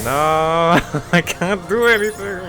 No, I can't do anything.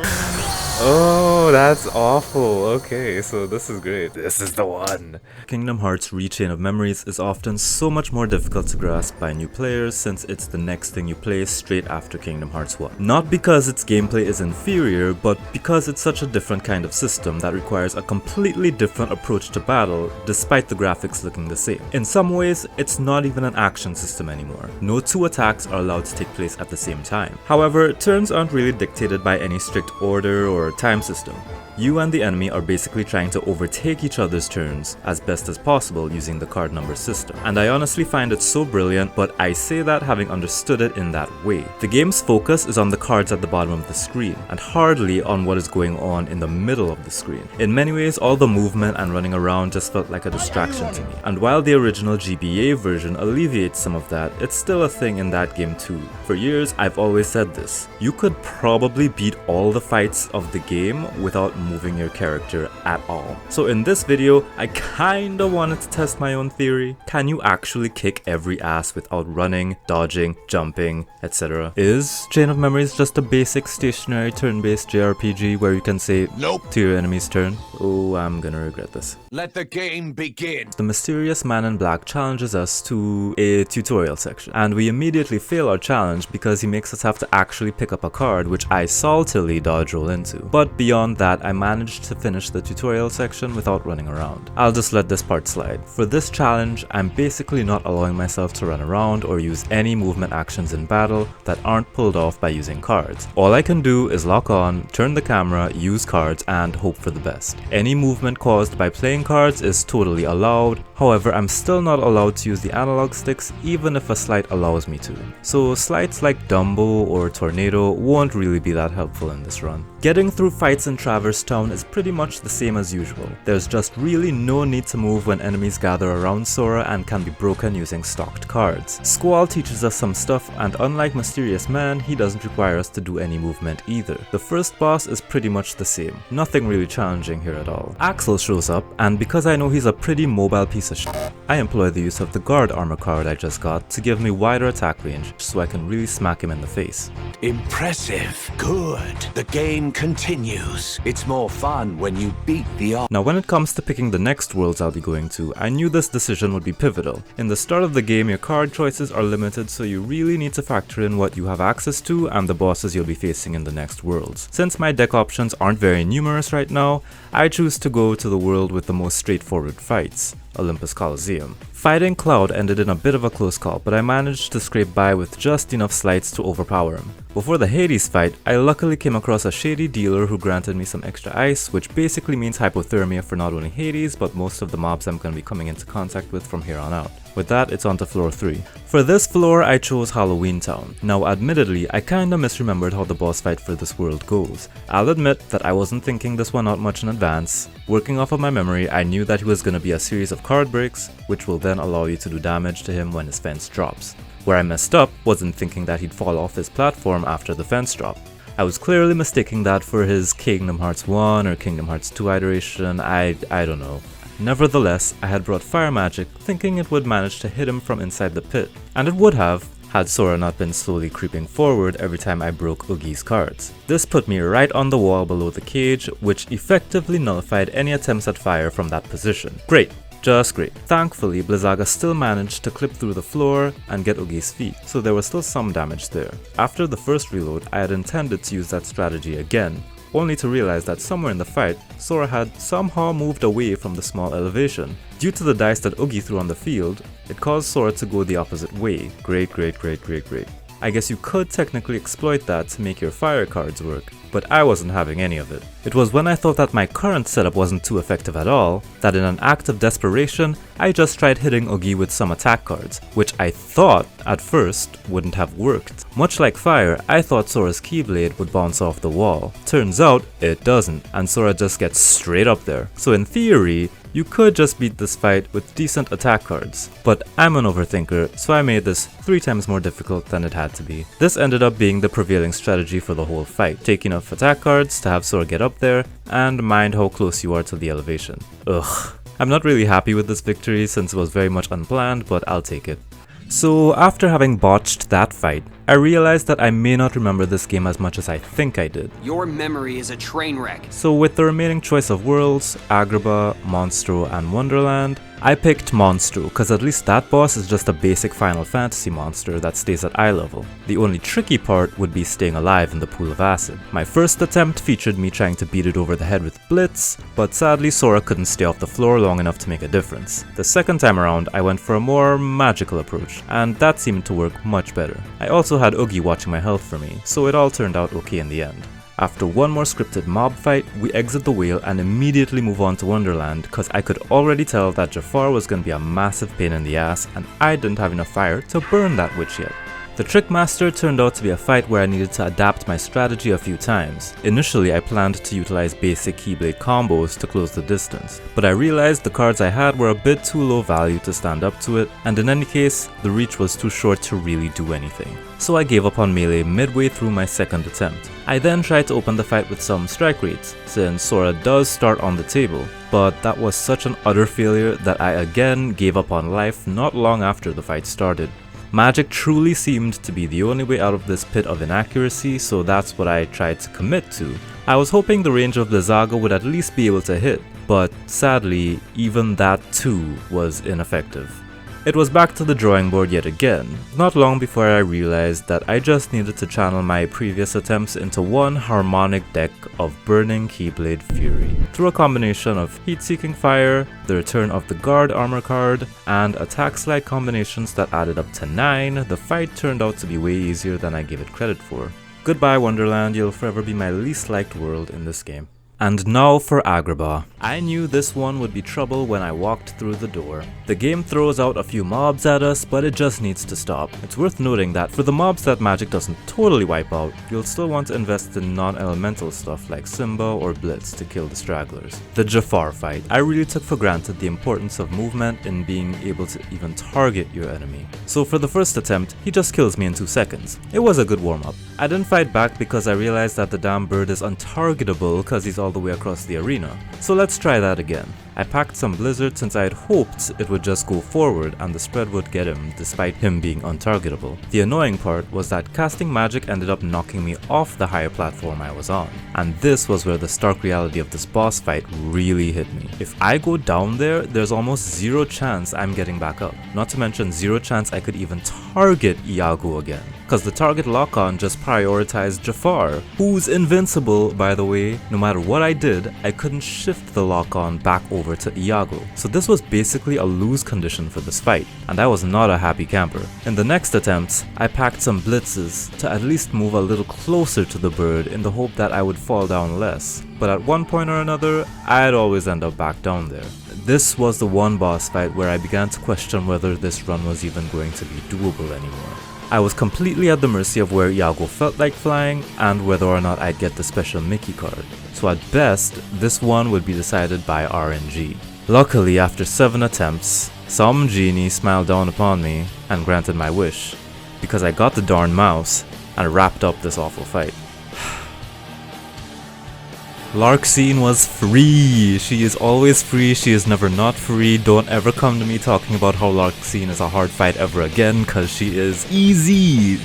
Oh, that's awful. Okay, so this is great. This is the one. Kingdom Hearts Rechain of Memories is often so much more difficult to grasp by new players since it's the next thing you play straight after Kingdom Hearts 1. Not because its gameplay is inferior, but because it's such a different kind of system that requires a completely different approach to battle despite the graphics looking the same. In some ways, it's not even an action system anymore. No two attacks are allowed to take place at the same time. However, turns aren't really dictated by any strict order or time system. You and the enemy are basically trying to overtake each other's turns as best as possible using the card number system. And I honestly find it so brilliant, but I say that having understood it in that way. The game's focus is on the cards at the bottom of the screen, and hardly on what is going on in the middle of the screen. In many ways, all the movement and running around just felt like a distraction to me. And while the original GBA version alleviates some of that, it's still a thing in that game too. For years, I've always said this. You could probably beat all the fights of the game without moving your character at all. So in this video, I kinda wanted to test my own theory. Can you actually kick every ass without running, dodging, jumping, etc.? Is Chain of Memories just a basic stationary turn-based JRPG where you can say nope to your enemy's turn? Oh, I'm gonna regret this. Let the game begin! The mysterious man in black challenges us to a tutorial section, and we immediately fail our challenge because he makes us have to actually pick up a card which I saltily dodge roll into. But beyond that, I managed to finish the tutorial section without running around. I'll just let this part slide. For this challenge, I'm basically not allowing myself to run around or use any movement actions in battle that aren't pulled off by using cards. All I can do is lock on, turn the camera, use cards, and hope for the best. Any movement caused by playing cards is totally allowed, however I'm still not allowed to use the analog sticks even if a sleight allows me to. So sleights like Dumbo or Tornado won't really be that helpful in this run. Getting through fights in Traverse Town is pretty much the same as usual. There's just really no need to move when enemies gather around Sora and can be broken using stocked cards. Squall teaches us some stuff, and unlike Mysterious Man, he doesn't require us to do any movement either. The first boss is pretty much the same. Nothing really challenging here at all. Axel shows up, and because I know he's a pretty mobile piece of shit, I employ the use of the guard armor card I just got to give me wider attack range so I can really smack him in the face. Impressive. Good. The game continues. It's more fun when you beat the Now when it comes to picking the next worlds I'll be going to, I knew this decision would be pivotal. In the start of the game, your card choices are limited, so you really need to factor in what you have access to and the bosses you'll be facing in the next worlds. Since my deck options aren't very numerous right now, I choose to go to the world with the most straightforward fights, Olympus Coliseum. Fighting Cloud ended in a bit of a close call, but I managed to scrape by with just enough sleights to overpower him. Before the Hades fight, I luckily came across a shady dealer who granted me some extra ice, which basically means hypothermia for not only Hades, but most of the mobs I'm going to be coming into contact with from here on out. With that, it's on to floor 3. For this floor, I chose Halloween Town. Now admittedly, I kinda misremembered how the boss fight for this world goes. I'll admit that I wasn't thinking this one out much in advance. Working off of my memory, I knew that he was gonna be a series of card breaks, which will then allow you to do damage to him when his fence drops. Where I messed up wasn't thinking that he'd fall off his platform after the fence drop. I was clearly mistaking that for his Kingdom Hearts 1 or Kingdom Hearts 2 iteration, I don't know. Nevertheless, I had brought fire magic, thinking it would manage to hit him from inside the pit, and it would have, had Sora not been slowly creeping forward every time I broke Oogie's cards. This put me right on the wall below the cage, which effectively nullified any attempts at fire from that position. Great. Just great. Thankfully, Blizzaga still managed to clip through the floor and get Oogie's feet, so there was still some damage there. After the first reload, I had intended to use that strategy again, only to realize that somewhere in the fight, Sora had somehow moved away from the small elevation. Due to the dice that Oogie threw on the field, it caused Sora to go the opposite way. Great. I guess you could technically exploit that to make your fire cards work, but I wasn't having any of it. It was when I thought that my current setup wasn't too effective at all, that in an act of desperation, I just tried hitting Oogie with some attack cards, which I thought, at first, wouldn't have worked. Much like fire, I thought Sora's Keyblade would bounce off the wall. Turns out, it doesn't, and Sora just gets straight up there. So in theory, you could just beat this fight with decent attack cards, but I'm an overthinker, so I made this 3 times more difficult than it had to be. This ended up being the prevailing strategy for the whole fight. Take enough attack cards to have Sora get up there, and mind how close you are to the elevation. Ugh. I'm not really happy with this victory since it was very much unplanned, but I'll take it. So after having botched that fight, I realized that I may not remember this game as much as I think I did. Your memory is a train wreck. So with the remaining choice of worlds, Agrabah, Monstro, and Wonderland, I picked Monstro because at least that boss is just a basic Final Fantasy monster that stays at eye level. The only tricky part would be staying alive in the pool of acid. My first attempt featured me trying to beat it over the head with Blitz, but sadly Sora couldn't stay off the floor long enough to make a difference. The second time around, I went for a more magical approach, and that seemed to work much better. I also had Oogie watching my health for me, so it all turned out okay in the end. After one more scripted mob fight, we exit the whale and immediately move on to Wonderland because I could already tell that Jafar was going to be a massive pain in the ass and I didn't have enough fire to burn that witch yet. The Trickmaster turned out to be a fight where I needed to adapt my strategy a few times. Initially I planned to utilize basic Keyblade combos to close the distance, but I realized the cards I had were a bit too low value to stand up to it, and in any case, the reach was too short to really do anything. So I gave up on melee midway through my second attempt. I then tried to open the fight with some strike rates, since Sora does start on the table, but that was such an utter failure that I again gave up on life not long after the fight started. Magic truly seemed to be the only way out of this pit of inaccuracy, so that's what I tried to commit to. I was hoping the range of Blizzaga would at least be able to hit, but sadly, even that too was ineffective. It was back to the drawing board yet again, not long before I realized that I just needed to channel my previous attempts into one harmonic deck of Burning Keyblade Fury. Through a combination of Heat-Seeking Fire, the return of the Guard armor card, and attack slide combinations that added up to 9, the fight turned out to be way easier than I gave it credit for. Goodbye Wonderland, you'll forever be my least liked world in this game. And now for Agrabah. I knew this one would be trouble when I walked through the door. The game throws out a few mobs at us, but it just needs to stop. It's worth noting that for the mobs that magic doesn't totally wipe out, you'll still want to invest in non-elemental stuff like Simba or Blitz to kill the stragglers. The Jafar fight. I really took for granted the importance of movement in being able to even target your enemy. So for the first attempt, he just kills me in 2 seconds. It was a good warm-up. I didn't fight back because I realized that the damn bird is untargetable because he's all the way across the arena. So let's try that again. I packed some Blizzard since I had hoped it would just go forward and the spread would get him despite him being untargetable. The annoying part was that casting magic ended up knocking me off the higher platform I was on. And this was where the stark reality of this boss fight really hit me. If I go down there, there's almost zero chance I'm getting back up. Not to mention zero chance I could even target Iago again. Cause the target lock-on just prioritized Jafar, who's invincible by the way. No matter what I did, I couldn't shift the lock-on back over to Iago. So this was basically a lose condition for this fight, and I was not a happy camper. In the next attempts, I packed some blitzes to at least move a little closer to the bird in the hope that I would fall down less. But at one point or another, I'd always end up back down there. This was the one boss fight where I began to question whether this run was even going to be doable anymore. I was completely at the mercy of where Iago felt like flying and whether or not I'd get the special Mickey card. So at best, this one would be decided by RNG. Luckily, after 7 attempts, some genie smiled down upon me and granted my wish, because I got the darn mouse and wrapped up this awful fight. Larxene was free. She is always free. She is never not free. Don't ever come to me talking about how Larxene is a hard fight ever again, cause she is easy.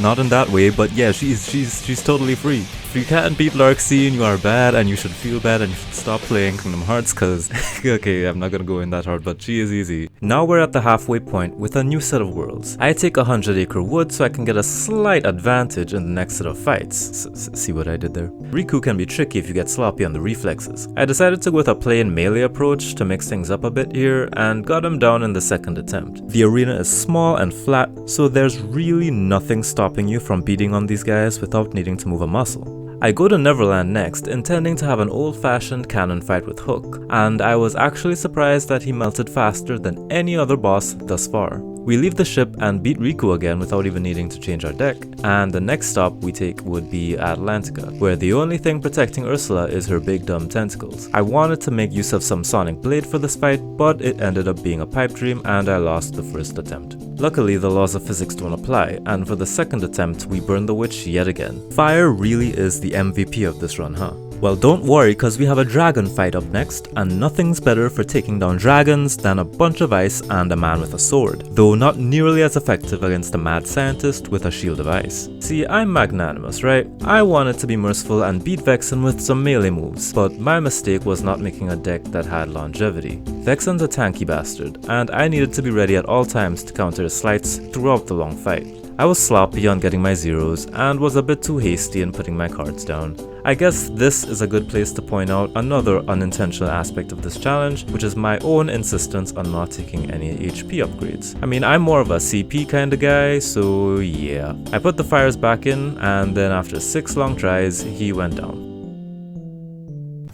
Not in that way, but yeah, she's totally free. If you can't beat Larxene, you are bad and you should feel bad and you should stop playing Kingdom Hearts cause okay, I'm not gonna go in that hard, but she is easy. Now we're at the halfway point with a new set of worlds. I take 100 Acre Wood so I can get a slight advantage in the next set of fights. See what I did there? Riku can be tricky if you get sloppy on the reflexes. I decided to go with a plain melee approach to mix things up a bit here and got him down in the second attempt. The arena is small and flat, so there's really nothing stopping you from beating on these guys without needing to move a muscle. I go to Neverland next, intending to have an old-fashioned cannon fight with Hook, and I was actually surprised that he melted faster than any other boss thus far. We leave the ship and beat Riku again without even needing to change our deck, and the next stop we take would be Atlantica, where the only thing protecting Ursula is her big dumb tentacles. I wanted to make use of some Sonic Blade for this fight, but it ended up being a pipe dream and I lost the first attempt. Luckily, the laws of physics don't apply, and for the second attempt we burn the witch yet again. Fire really is the MVP of this run, huh? Well, don't worry, cause we have a dragon fight up next, and nothing's better for taking down dragons than a bunch of ice and a man with a sword, though not nearly as effective against a mad scientist with a shield of ice. See, I'm magnanimous, right? I wanted to be merciful and beat Vexen with some melee moves, but my mistake was not making a deck that had longevity. Vexen's a tanky bastard, and I needed to be ready at all times to counter his slights throughout the long fight. I was sloppy on getting my zeros and was a bit too hasty in putting my cards down. I guess this is a good place to point out another unintentional aspect of this challenge, which is my own insistence on not taking any HP upgrades. I mean, I'm more of a CP kind of guy, so yeah. I put the fires back in, and then after 6 long tries, he went down.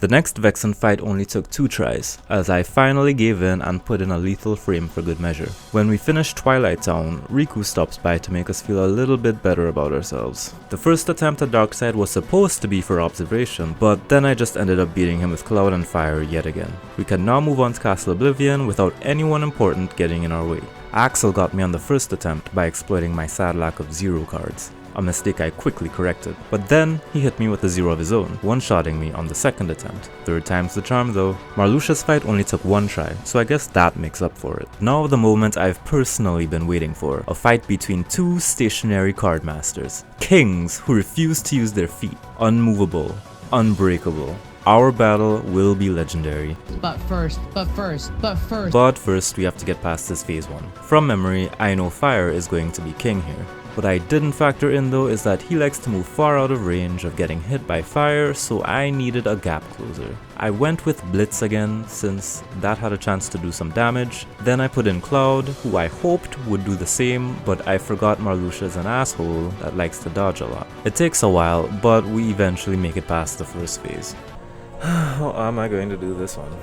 The next Vexen fight only took 2 tries, as I finally gave in and put in a lethal frame for good measure. When we finished Twilight Town, Riku stops by to make us feel a little bit better about ourselves. The first attempt at Darkside was supposed to be for observation, but then I just ended up beating him with Cloud and Fire yet again. We can now move on to Castle Oblivion without anyone important getting in our way. Axel got me on the first attempt by exploiting my sad lack of zero cards, a mistake I quickly corrected, but then he hit me with a zero of his own, one-shotting me on the second attempt. Third time's the charm though. Marluxia's fight only took 1 try, so I guess that makes up for it. Now the moment I've personally been waiting for, a fight between 2 stationary card masters. Kings who refuse to use their feet. Unmovable. Unbreakable. Our battle will be legendary. But first, we have to get past this phase 1. From memory, I know Fire is going to be king here. What I didn't factor in though is that he likes to move far out of range of getting hit by fire, so I needed a gap closer. I went with Blitz again since that had a chance to do some damage. Then I put in Cloud, who I hoped would do the same, but I forgot Marluxia's an asshole that likes to dodge a lot. It takes a while, but we eventually make it past the first phase. How am I going to do this one?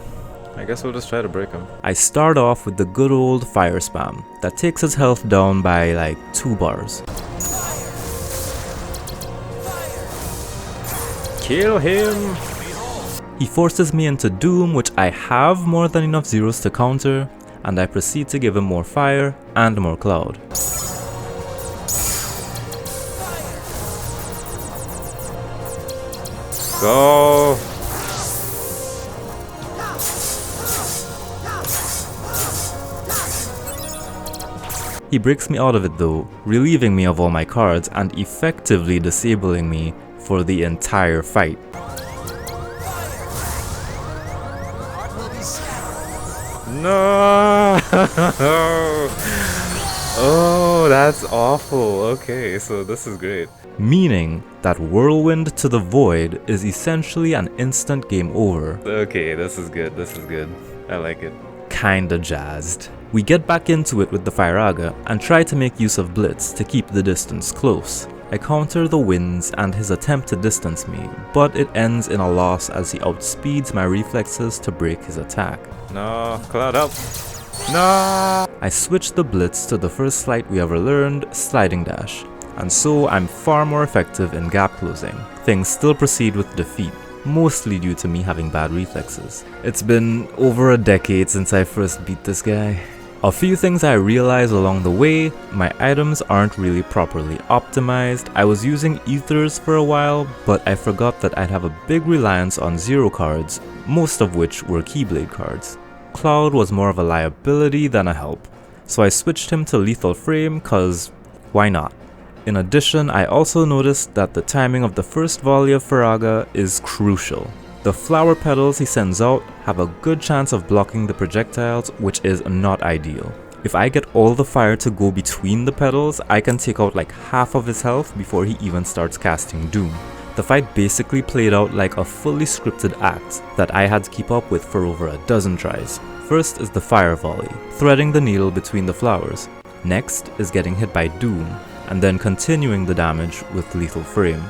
I guess we'll just try to break him. I start off with the good old fire spam that takes his health down by like 2 bars. Kill him! He forces me into Doom, which I have more than enough zeros to counter, and I proceed to give him more fire and more Cloud. Go! He breaks me out of it though, relieving me of all my cards and effectively disabling me for the entire fight. No! Oh, that's awful. Okay, so this is great. Meaning that Whirlwind to the Void is essentially an instant game over. Okay, this is good. This is good. I like it. Kinda jazzed. We get back into it with the Firaga and try to make use of Blitz to keep the distance close. I counter the winds and his attempt to distance me, but it ends in a loss as he outspeeds my reflexes to break his attack. No, Cloud up! No! I switch the Blitz to the first sleight we ever learned, Sliding Dash, and so I'm far more effective in gap closing. Things still proceed with defeat, mostly due to me having bad reflexes. It's been over a decade since I first beat this guy. A few things I realized along the way: my items aren't really properly optimized. I was using ethers for a while, but I forgot that I'd have a big reliance on zero cards, most of which were Keyblade cards. Cloud was more of a liability than a help, so I switched him to Lethal Frame cause why not? In addition, I also noticed that the timing of the first volley of Firaga is crucial. The flower petals he sends out have a good chance of blocking the projectiles, which is not ideal. If I get all the fire to go between the petals, I can take out like half of his health before he even starts casting Doom. The fight basically played out like a fully scripted act that I had to keep up with for over a dozen tries. First is the fire volley, threading the needle between the flowers. Next is getting hit by Doom, and then continuing the damage with Lethal Frame.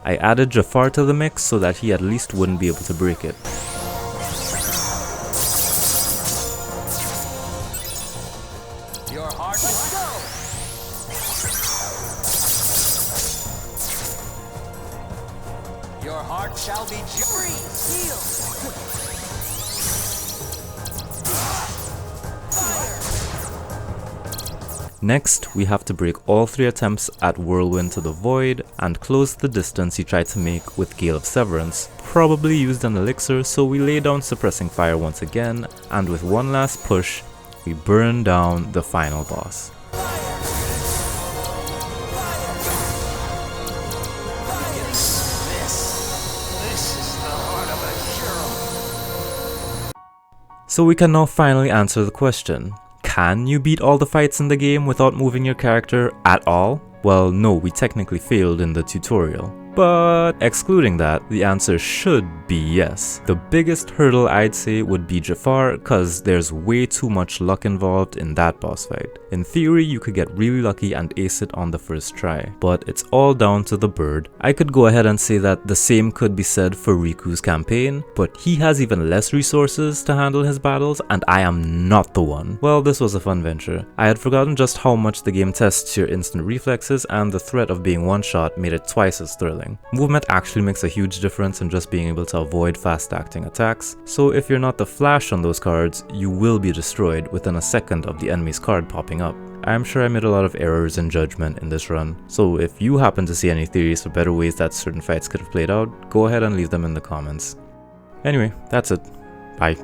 I added Jafar to the mix so that he at least wouldn't be able to break it. Your heart, let's go. Your heart shall be free. Heal. Fire. Next, we have to break all 3 attempts at Whirlwind to the Void and close the distance he tried to make with Gale of Severance. Probably used an elixir, so we lay down Suppressing Fire once again, and with one last push, we burn down the final boss. So we can now finally answer the question. Can you beat all the fights in the game without moving your character at all? Well, no, we technically failed in the tutorial. But excluding that, the answer should be yes. The biggest hurdle I'd say would be Jafar, cause there's way too much luck involved in that boss fight. In theory, you could get really lucky and ace it on the first try, but it's all down to the bird. I could go ahead and say that the same could be said for Riku's campaign, but he has even less resources to handle his battles, and I am not the one. Well, this was a fun venture. I had forgotten just how much the game tests your instant reflexes, and the threat of being one-shot made it twice as thrilling. Movement actually makes a huge difference in just being able to avoid fast-acting attacks, so if you're not the Flash on those cards, you will be destroyed within a second of the enemy's card popping up. I'm sure I made a lot of errors in judgment in this run, so if you happen to see any theories for better ways that certain fights could have played out, go ahead and leave them in the comments. Anyway, that's it. Bye.